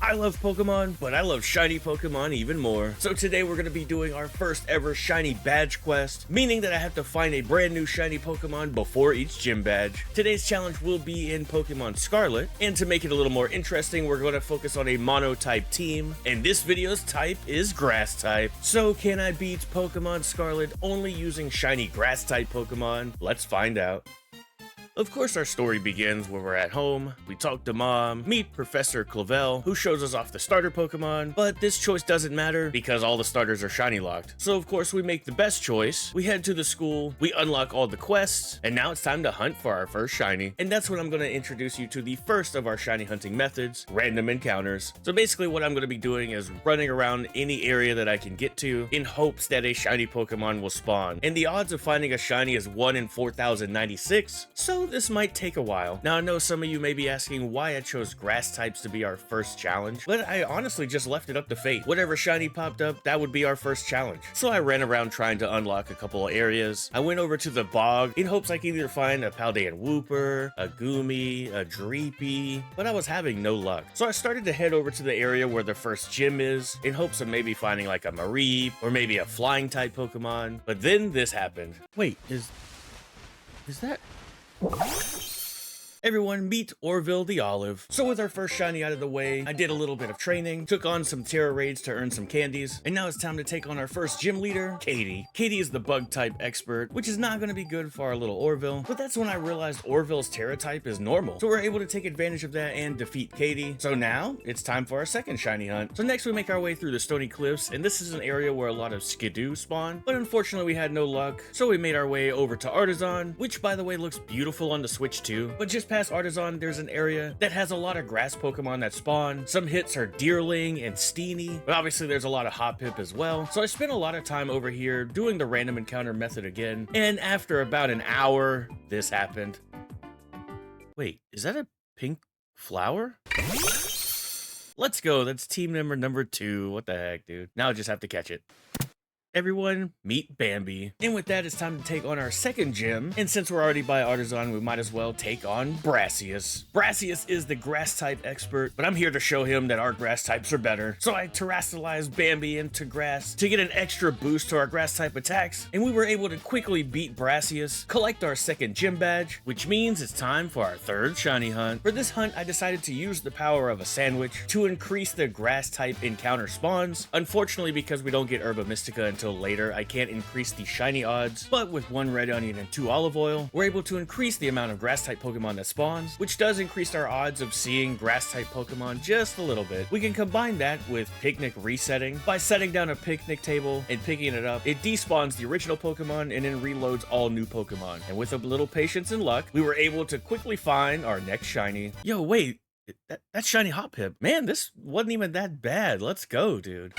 I love Pokemon, but I love shiny Pokemon even more. So today we're going to be doing our first ever shiny badge quest, meaning that I have to find a brand new shiny Pokemon before each gym badge. Today's challenge will be in Pokemon Scarlet, and to make it a little more interesting, we're going to focus on a mono-type team, and this video's type is Grass type. So can I beat Pokemon Scarlet only using shiny Grass type Pokemon? Let's find out. Of course, our story begins where we're at home, we talk to Mom, meet Professor Clavel, who shows us off the starter Pokemon, but this choice doesn't matter because all the starters are shiny locked. So of course we make the best choice, we head to the school, we unlock all the quests, and now it's time to hunt for our first shiny. And that's when I'm going to introduce you to the first of our shiny hunting methods, random encounters. So basically what I'm going to be doing is running around any area that I can get to in hopes that a shiny Pokemon will spawn. And the odds of finding a shiny is 1 in 4,096, so this might take a while. Now I know some of you may be asking why I chose grass types to be our first challenge, but I honestly just left it up to fate. Whatever shiny popped up, that would be our first challenge. So I ran around trying to unlock a couple of areas. I went over to the bog in hopes I could either find a Paldean Wooper, a Goomy, a Dreepy, but I was having no luck. So I started to head over to the area where the first gym is in hopes of maybe finding like a Mareep or maybe a flying type Pokemon, but then this happened. Wait, is that... Everyone, meet Orville the Olive. So with our first shiny out of the way, I did a little bit of training, took on some Terra Raids to earn some candies, and now it's time to take on our first gym leader, Katie. Katie is the bug type expert, which is not going to be good for our little Orville, but that's when I realized Orville's Terra type is normal. So we're able to take advantage of that and defeat Katie. So now, it's time for our second shiny hunt. So next we make our way through the Stony Cliffs, and this is an area where a lot of Skidoo spawn, but unfortunately we had no luck, so we made our way over to Artisan, which by the way looks beautiful on the Switch too, but just past Artisan, there's an area that has a lot of grass Pokemon that spawn. Some hits are Deerling and Steenie, but obviously there's a lot of Hoppip as well. So I spent a lot of time over here doing the random encounter method again, and after about an hour, this happened. Wait, is that a pink flower? Let's go, that's team member number 2. What the heck, dude? Now I just have to catch it. Everyone, meet Bambi. And with that, it's time to take on our second gym. And since we're already by Artisan, we might as well take on Brassius. Brassius is the grass type expert, but I'm here to show him that our grass types are better. So I terrestrialized Bambi into grass to get an extra boost to our grass type attacks, and we were able to quickly beat Brassius, collect our second gym badge, which means it's time for our third shiny hunt. For this hunt, I decided to use the power of a sandwich to increase the grass type encounter spawns. Unfortunately, because we don't get Herba Mystica until later, I can't increase the shiny odds, but with 1 red onion and 2 olive oil, we're able to increase the amount of grass type Pokemon that spawns, which does increase our odds of seeing grass type Pokemon just a little bit. We can combine that with picnic resetting. By setting down a picnic table and picking it up, it despawns the original Pokemon and then reloads all new Pokemon. And with a little patience and luck, we were able to quickly find our next shiny. Yo, wait, that's shiny Hoppip. Man, this wasn't even that bad. Let's go, dude.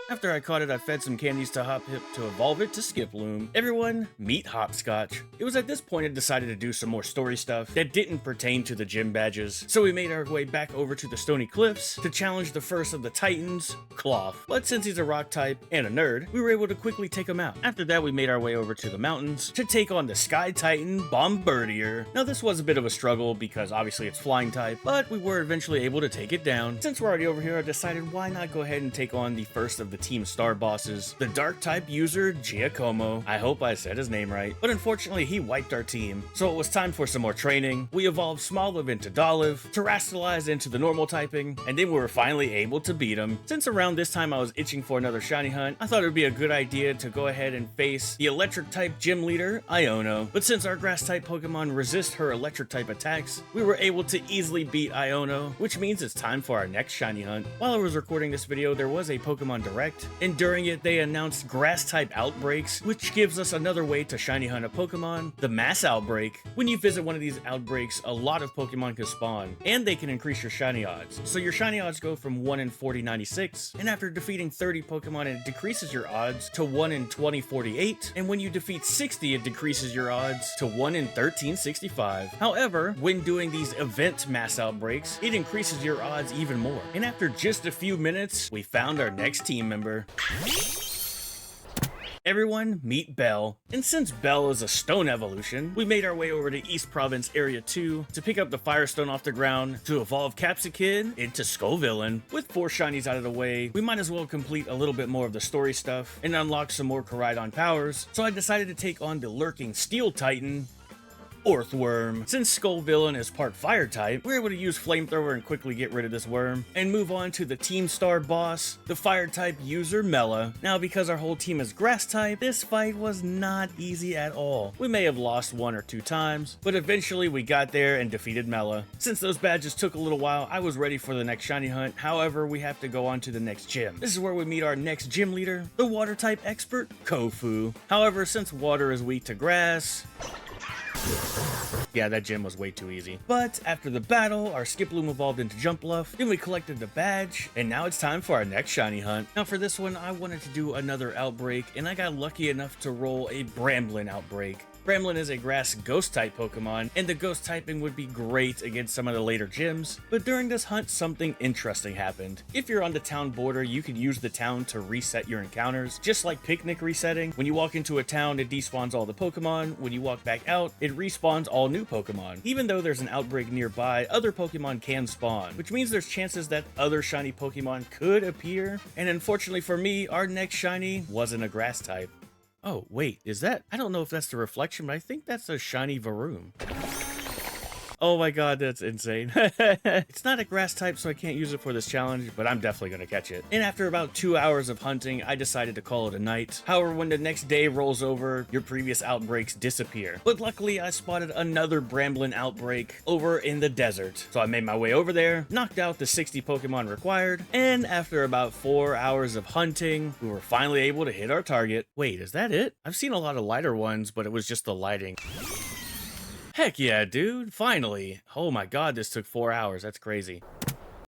After I caught it, I fed some candies to Hoppip to evolve it to Skiploom. Everyone, meet Hopscotch. It was at this point I decided to do some more story stuff that didn't pertain to the gym badges, so we made our way back over to the Stony Cliffs to challenge the first of the Titans, Cloth. But since he's a rock type and a nerd, we were able to quickly take him out. After that, we made our way over to the mountains to take on the Sky Titan, Bombardier. Now this was a bit of a struggle because obviously it's flying type, but we were eventually able to take it down. Since we're already over here, I decided why not go ahead and take on the first of the Team Star bosses, the dark type user Giacomo. I hope I said his name right, but unfortunately he wiped our team. So it was time for some more training. We evolved Smoliv into Dolliv, terrestrialized into the normal typing, and then we were finally able to beat him. Since around this time I was itching for another shiny hunt, I thought it would be a good idea to go ahead and face the electric type gym leader, Iono. But since our grass type Pokemon resist her electric type attacks, we were able to easily beat Iono, which means it's time for our next shiny hunt. While I was recording this video, there was a Pokemon Direct, and during it they announced grass type outbreaks, which gives us another way to shiny hunt a Pokemon, the mass outbreak. When you visit one of these outbreaks, a lot of Pokemon can spawn, and they can increase your shiny odds. So your shiny odds go from 1 in 4096, and after defeating 30 Pokemon it decreases your odds to 1 in 2048, and when you defeat 60 it decreases your odds to 1 in 1365. However, when doing these event mass outbreaks, it increases your odds even more. And after just a few minutes, we found our next team member. Everyone, meet Bell. And since Bell is a stone evolution, we made our way over to East Province Area 2 to pick up the Firestone off the ground to evolve Capsicid into Skullvillain. With 4 shinies out of the way, we might as well complete a little bit more of the story stuff and unlock some more Koraidon powers, so I decided to take on the lurking Steel Titan, Orthworm. Since Skullvillain is part fire type, we're able to use Flamethrower and quickly get rid of this worm, and move on to the Team Star boss, the fire type user Mela. Now, because our whole team is grass type, this fight was not easy at all. We may have lost 1 or 2 times, but eventually we got there and defeated Mela. Since those badges took a little while, I was ready for the next shiny hunt. However, we have to go on to the next gym. This is where we meet our next gym leader, the water type expert, Kofu. However, since water is weak to grass, yeah, that gym was way too easy. But after the battle, our Skiploom evolved into Jumpluff, then we collected the badge, and now it's time for our next shiny hunt. Now for this one, I wanted to do another outbreak, and I got lucky enough to roll a Bramblin outbreak. Bramblin is a grass ghost type Pokemon, and the ghost typing would be great against some of the later gyms, but during this hunt something interesting happened. If you're on the town border, you can use the town to reset your encounters, just like Picnic resetting. When you walk into a town, it despawns all the Pokemon. When you walk back out, it respawns all new Pokemon. Even though there's an outbreak nearby, other Pokemon can spawn, which means there's chances that other shiny Pokemon could appear, and unfortunately for me, our next shiny wasn't a grass type. Oh, wait, is that? I don't know if that's the reflection, but I think that's a shiny Varoom. Oh my god, that's insane. It's not a grass type, so I can't use it for this challenge, but I'm definitely gonna catch it. And after about 2 hours of hunting, I decided to call it a night. However, when the next day rolls over, your previous outbreaks disappear. But luckily, I spotted another Bramblin outbreak over in the desert. So I made my way over there, knocked out the 60 Pokemon required, and after about 4 hours of hunting, we were finally able to hit our target. Wait, is that it? I've seen a lot of lighter ones, but it was just the lighting. Heck yeah, dude, finally. Oh my god, this took 4 hours, that's crazy.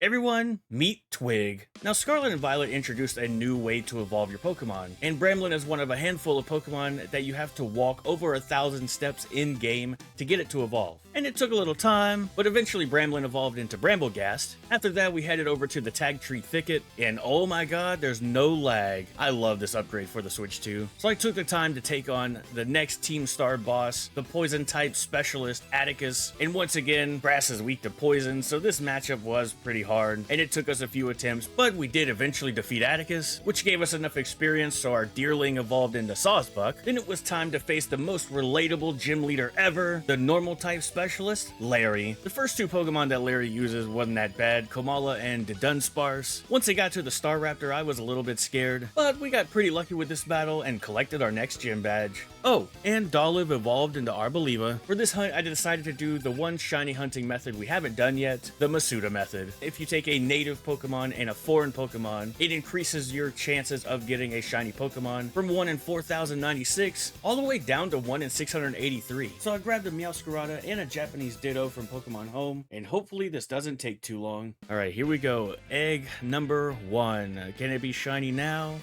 Everyone, meet Twig. Now, Scarlet and Violet introduced a new way to evolve your Pokemon, and Bramblin is one of a handful of Pokemon that you have to walk over 1,000 steps in-game to get it to evolve. And it took a little time, but eventually Bramblin evolved into Bramblegast. After that, we headed over to the Tag Tree Thicket, and oh my god, there's no lag. I love this upgrade for the Switch 2. So I took the time to take on the next Team Star boss, the Poison-type Specialist Atticus, and once again, grass is weak to poison, so this matchup was pretty hard, and it took us a few attempts, but we did eventually defeat Atticus, which gave us enough experience so our Deerling evolved into Sawsbuck. Then it was time to face the most relatable gym leader ever, the normal type specialist, Larry. The first 2 Pokemon that Larry uses wasn't that bad, Komala and Dunsparce. Once I got to the Staraptor, I was a little bit scared, but we got pretty lucky with this battle and collected our next gym badge. Oh, and Dolive evolved into Arboliva. For this hunt, I decided to do the one shiny hunting method we haven't done yet, the Masuda method. If you take a native Pokemon and a foreign Pokemon, it increases your chances of getting a shiny Pokemon from 1 in 4,096 all the way down to 1 in 683. So I grabbed a Meowscarada and a Japanese Ditto from Pokemon Home, and hopefully this doesn't take too long. Alright, here we go. Egg number 1. Can it be shiny now?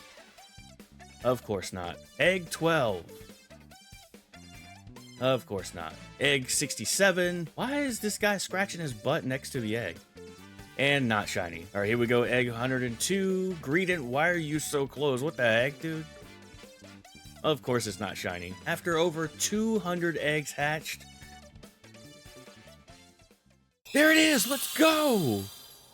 Of course not. Egg 12. Of course not. Egg 67. Why is this guy scratching his butt next to the egg? And not shiny. All right, here we go. Egg 102. Greedent, why are you so close? What the heck, dude? Of course it's not shiny. After over 200 eggs hatched. There it is! Let's go!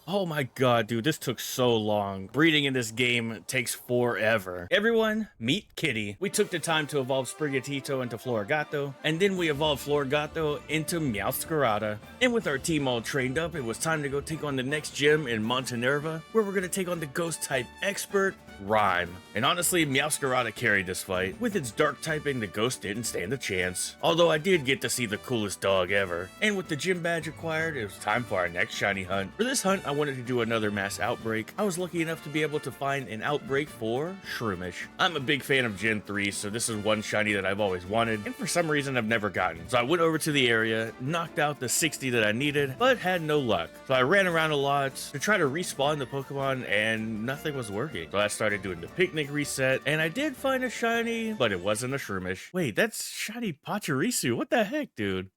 Oh my god, dude, this took so long. Breeding in this game takes forever. Everyone, meet Kitty. We took the time to evolve Sprigatito into Florigato, and then we evolved Florigato into Meowscarada. And with our team all trained up, it was time to go take on the next gym in Montenerva, where we're gonna take on the ghost type expert, Rhyme. And honestly, Meowscarada carried this fight. With its dark typing, the ghost didn't stand a chance. Although I did get to see the coolest dog ever. And with the gym badge acquired, it was time for our next shiny hunt. For this hunt, I wanted to do another mass outbreak. I was lucky enough to be able to find an outbreak for Shroomish. I'm a big fan of Gen 3, so this is one shiny that I've always wanted, and for some reason I've never gotten. So I went over to the area, knocked out the 60 that I needed, but had no luck. So I ran around a lot to try to respawn the Pokemon, and nothing was working. So I started doing the picnic reset, and I did find a shiny, but it wasn't a Shroomish. Wait, that's shiny Pachirisu. What the heck, dude?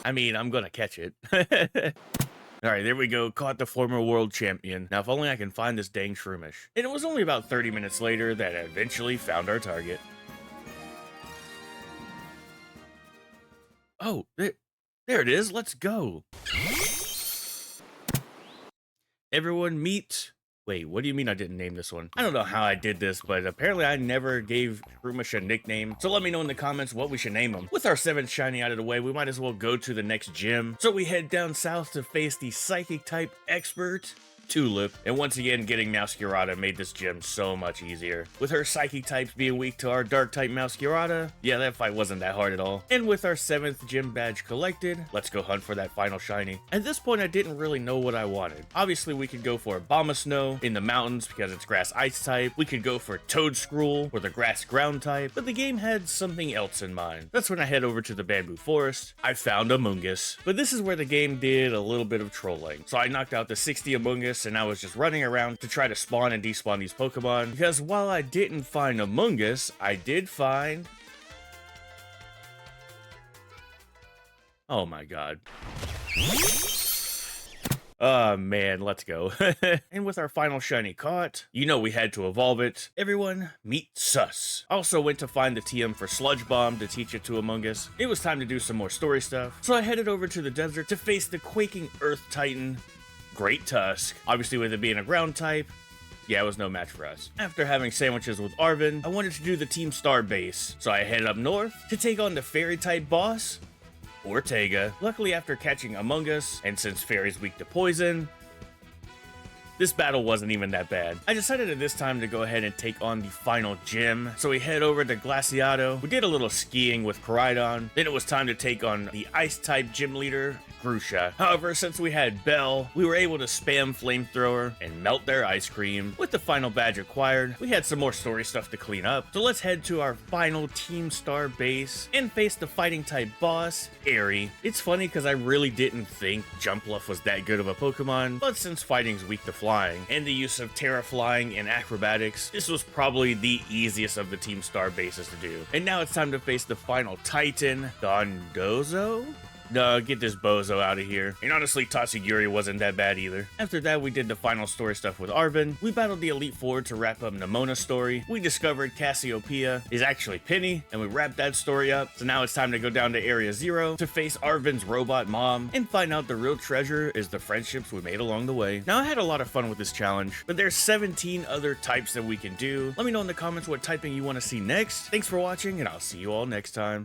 I mean, I'm gonna catch it. Alright, there we go. Caught the former world champion. Now, if only I can find this dang Shroomish. And it was only about 30 minutes later that I eventually found our target. Oh, there it is. Let's go. Everyone meet... Wait, what do you mean I didn't name this one? I don't know how I did this, but apparently I never gave Shroomish a nickname. So let me know in the comments what we should name him. With our 7th shiny out of the way, we might as well go to the next gym. So we head down south to face the Psychic type expert, Tulip, and once again getting Mousecurata made this gym so much easier. With her Psychic types being weak to our Dark type Mousecurata, yeah, that fight wasn't that hard at all. And with our 7th gym badge collected, let's go hunt for that final shiny. At this point, I didn't really know what I wanted. Obviously, we could go for Abomasnow in the mountains because it's grass ice type. We could go for Toadskrull or the grass ground type, but the game had something else in mind. That's when I head over to the bamboo forest. I found Amoonguss, but this is where the game did a little bit of trolling. So I knocked out the 60 Amoonguss and I was just running around to try to spawn and despawn these Pokemon, because while I didn't find Amoonguss, I did find... Oh my god. Oh man, let's go. And with our final shiny caught, you know we had to evolve it. Everyone, meet Sus. Also went to find the TM for Sludge Bomb to teach it to Amoonguss. It was time to do some more story stuff, so I headed over to the desert to face the quaking Earth Titan, Great Tusk. Obviously, with it being a ground type, yeah, it was no match for us. After having sandwiches with Arven, I wanted to do the Team Star base, so I headed up north to take on the Fairy type boss, Ortega. Luckily, after catching Amoonguss, and since Fairy's weak to poison, this battle wasn't even that bad. I decided at this time to go ahead and take on the final gym, so we head over to Glaciado. We did a little skiing with Koraidon. Then it was time to take on the Ice-type gym leader, Grusha. However, since we had Bell, we were able to spam Flamethrower and melt their ice cream. With the final badge acquired, we had some more story stuff to clean up, so let's head to our final Team Star base and face the fighting-type boss, Airy. It's funny because I really didn't think Jumpluff was that good of a Pokemon, but since fighting's weak to flying, and the use of Terra Flying and Acrobatics, this was probably the easiest of the Team Star bases to do. And now it's time to face the final Titan, Dondozo? No, get this bozo out of here. And honestly, Tatsugiri wasn't that bad either. After that, we did the final story stuff with Arven. We battled the Elite Four to wrap up Nemona's story. We discovered Cassiopeia is actually Penny, and we wrapped that story up. So now it's time to go down to Area 0 to face Arven's robot mom and find out the real treasure is the friendships we made along the way. Now, I had a lot of fun with this challenge, but there's 17 other types that we can do. Let me know in the comments what typing you want to see next. Thanks for watching, and I'll see you all next time.